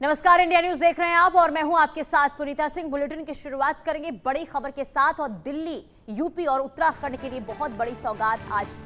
नमस्कार, India news देख रहे हैं आप और मैं हूं आपके साथ पुनीता सिंह। बुलेटिन की शुरुआत करेंगे बड़ी खबर के साथ और दिल्ली, यूपी और उत्तराखंड के लिए बहुत बड़ी सौगात आज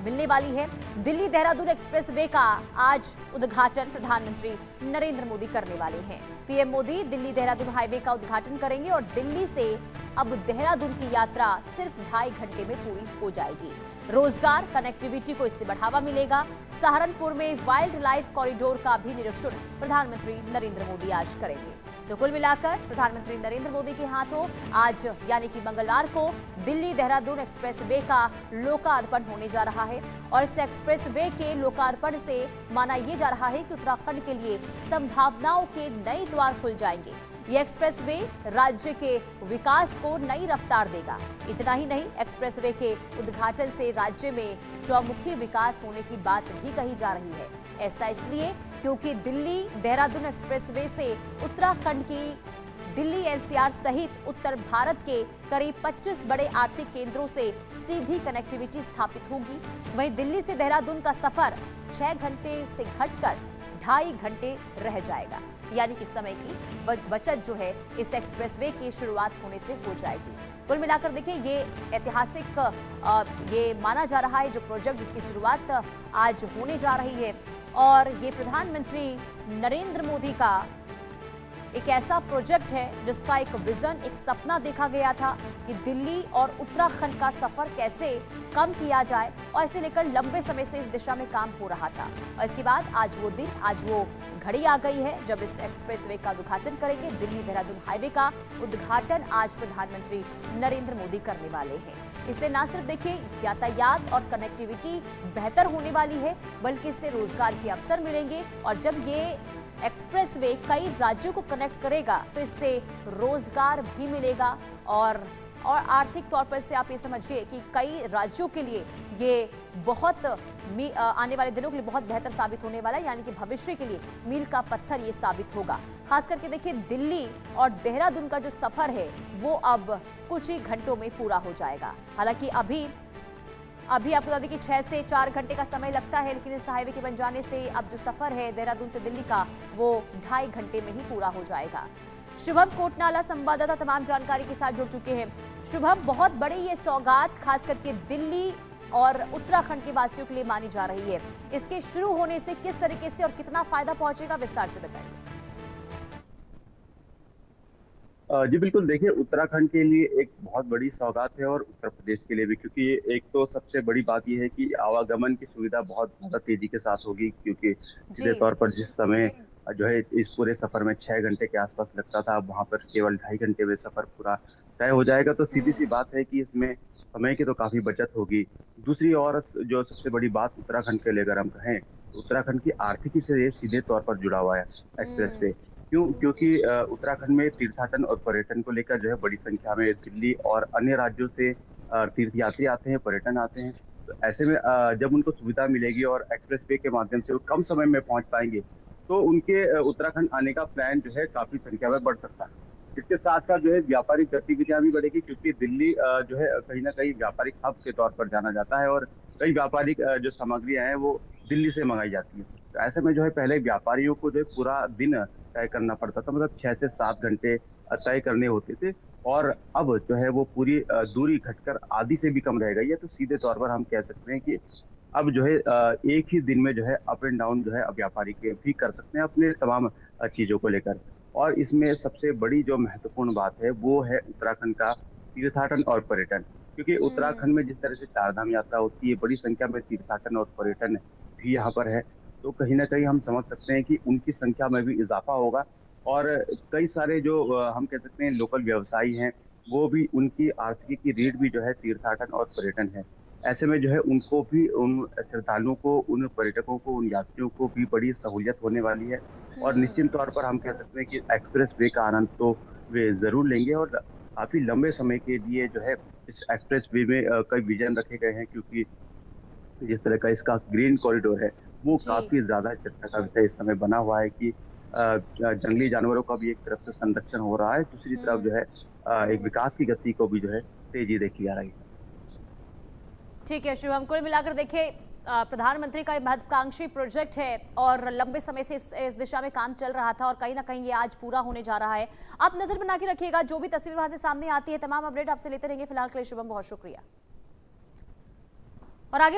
मिलने वाली है। दिल्ली देहरादून एक्सप्रेस वे का आज उद्घाटन प्रधानमंत्री नरेंद्र मोदी करने वाले हैं। पीएम मोदी दिल्ली देहरादून हाईवे का उद्घाटन करेंगे और दिल्ली से अब देहरादून की यात्रा सिर्फ 2.5 घंटे में पूरी हो जाएगी। रोजगार, कनेक्टिविटी को इससे बढ़ावा मिलेगा। सहारनपुर में वाइल्ड लाइफ कॉरिडोर का भी निरीक्षण प्रधानमंत्री नरेंद्र मोदी आज करेंगे। तो कुल मिलाकर प्रधानमंत्री नरेंद्र मोदी के हाथों आज यानी कि मंगलवार को दिल्ली देहरादून एक्सप्रेस वे का लोकार्पण होने जा रहा है और इस एक्सप्रेस वे के लोकार्पण से माना यह जा रहा है कि उत्तराखंड के लिए संभावनाओं के नए द्वार खुल जाएंगे। ये एक्सप्रेस वे राज्य के विकास को नई रफ्तार देगा। इतना ही नहीं, एक्सप्रेस वे के उद्घाटन से राज्य में चौमुखी विकास होने की बात भी कही जा रही है। ऐसा इसलिए क्योंकि दिल्ली देहरादून एक्सप्रेस वे से उत्तराखंड की दिल्ली एनसीआर सहित उत्तर भारत के करीब 25 बड़े आर्थिक केंद्रों से सीधी कनेक्टिविटी स्थापित होगी। वहीं दिल्ली से देहरादून का सफर 6 घंटे से घटकर 2.5 घंटे रह जाएगा, यानी कि समय की बचत जो है इस एक्सप्रेसवे की शुरुआत होने से हो जाएगी। कुल मिलाकर देखिए, ये ऐतिहासिक ये माना जा रहा है जो प्रोजेक्ट जिसकी शुरुआत आज होने जा रही है और ये प्रधानमंत्री नरेंद्र मोदी का एक ऐसा प्रोजेक्ट है जिसका एक विजन, एक सपना देखा गया था कि दिल्ली और उत्तराखंड का सफर कैसे कम किया जाए और इसे लेकर लंबे समय से इस दिशा में काम हो रहा था। और इसके बाद आज वो दिन, आज वो घड़ी आ गई है जब इस एक्सप्रेसवे का उद्घाटन करेंगे। दिल्ली देहरादून हाईवे का उद्घाटन आज प्रधानमंत्री नरेंद्र मोदी करने वाले हैं। इससे न सिर्फ देखिए यातायात और कनेक्टिविटी बेहतर होने वाली है, बल्कि इससे रोजगार के अवसर मिलेंगे और जब ये एक्सप्रेसवे कई राज्यों को कनेक्ट करेगा तो इससे रोजगार भी मिलेगा और आर्थिक तौर पर से आप ये समझिए कि कई राज्यों के लिए ये बहुत आने वाले दिनों के लिए बहुत बेहतर साबित होने वाला है, यानी कि भविष्य के लिए मील का पत्थर ये साबित होगा। खास करके देखिए, दिल्ली और देहरादून का जो सफर है वो अब कुछ ही घंटों में पूरा हो जाएगा। हालांकि अभी आपको बता दें कि 6 से 4 घंटे का समय लगता है, लेकिन इस हाईवे के बन जाने से अब जो सफर है देहरादून से दिल्ली का वो 2.5 घंटे में ही पूरा हो जाएगा। शुभम कोटनाला संवाददाता तमाम जानकारी के साथ जुड़ चुके हैं। शुभम, बहुत बड़ी ये सौगात खास करके दिल्ली और उत्तराखंड के वासियों के लिए मानी जा रही है। इसके शुरू होने से किस तरीके से और कितना फायदा पहुंचेगा, विस्तार से बताइए। जी बिल्कुल, देखिए उत्तराखंड के लिए एक बहुत बड़ी सौगात है और उत्तर प्रदेश के लिए भी, क्योंकि एक तो सबसे बड़ी बात यह है कि आवागमन की सुविधा बहुत ज़्यादा तेजी के साथ होगी, क्योंकि सीधे तौर पर जिस समय जो है इस पूरे सफर में 6 घंटे के आसपास लगता था, अब वहाँ पर केवल 2.5 घंटे में सफर पूरा तय हो जाएगा। तो सीधी सी बात है कि इसमें समय की तो काफी बचत होगी। दूसरी ओर जो सबसे बड़ी बात उत्तराखंड के लिए अगर हम कहें, उत्तराखंड की आर्थिकी से ये सीधे तौर पर जुड़ा हुआ है एक्सप्रेस वे। क्योंकि उत्तराखंड में तीर्थाटन और पर्यटन को लेकर जो है बड़ी संख्या में दिल्ली और अन्य राज्यों से तीर्थयात्री आते हैं, पर्यटन आते हैं। तो ऐसे में जब उनको सुविधा मिलेगी और एक्सप्रेस वे के माध्यम से वो कम समय में पहुंच पाएंगे, तो उनके उत्तराखंड आने का प्लान जो है काफी संख्या में बढ़ सकता है। इसके साथ साथ जो है व्यापारिक गतिविधियां भी बढ़ेगी, क्योंकि दिल्ली जो है कहीं ना कहीं व्यापारिक हब के तौर पर जाना जाता है और कई व्यापारिक जो सामग्रियां हैं वो दिल्ली से मंगाई जाती है। तो ऐसे में जो है पहले व्यापारियों को जो है पूरा दिन तय करना पड़ता था, मतलब 6 से 7 घंटे तय करने होते थे और अब जो है वो पूरी दूरी घटकर आधी से भी कम रह गई है। तो सीधे तौर पर हम कह सकते हैं कि अब जो है एक ही दिन में जो है अप एंड डाउन जो है अब व्यापारी के भी कर सकते हैं अपने तमाम चीजों को लेकर। और इसमें सबसे बड़ी जो महत्वपूर्ण बात है वो है उत्तराखंड का तीर्थाटन और पर्यटन, क्योंकि उत्तराखंड में जिस तरह से चारधाम यात्रा होती है, बड़ी संख्या में तीर्थाटन और पर्यटन भी यहाँ पर है। तो कहीं ना कहीं हम समझ सकते हैं कि उनकी संख्या में भी इजाफा होगा और कई सारे जो हम कह सकते हैं लोकल व्यवसायी हैं, वो भी उनकी आर्थिकी की रीढ़ भी जो है तीर्थाटन और पर्यटन है। ऐसे में जो है उनको भी, उन श्रद्धालुओं को, उन पर्यटकों को, उन यात्रियों को भी बड़ी सहूलियत होने वाली है। और निश्चित तौर पर हम कह सकते हैं कि एक्सप्रेस वे का आनंद तो वे जरूर लेंगे और काफी लंबे समय के लिए जो है इस एक्सप्रेस वे में कई विजन रखे गए हैं, क्योंकि जिस तरह का इसका ग्रीन कॉरिडोर है वो काफी ज्यादा चर्चा का विषय इस समय बना हुआ है कि जंगली जानवरों का भी एक तरफ से संरक्षण हो रहा है, दूसरी तरफ जो है एक विकास की गति को भी जो है तेजी देखी जा रही है। ठीक है शुभम, कुल मिलाकर देखिए प्रधानमंत्री का महत्वाकांक्षी प्रोजेक्ट है और लंबे समय से इस दिशा में काम चल रहा था और कहीं ना कहीं ये आज पूरा होने जा रहा है। आप नजर बना के रखिएगा, जो भी तस्वीर वहां से सामने आती है तमाम अपडेट आपसे लेते रहेंगे। फिलहाल के लिए शुभम बहुत शुक्रिया। और आगे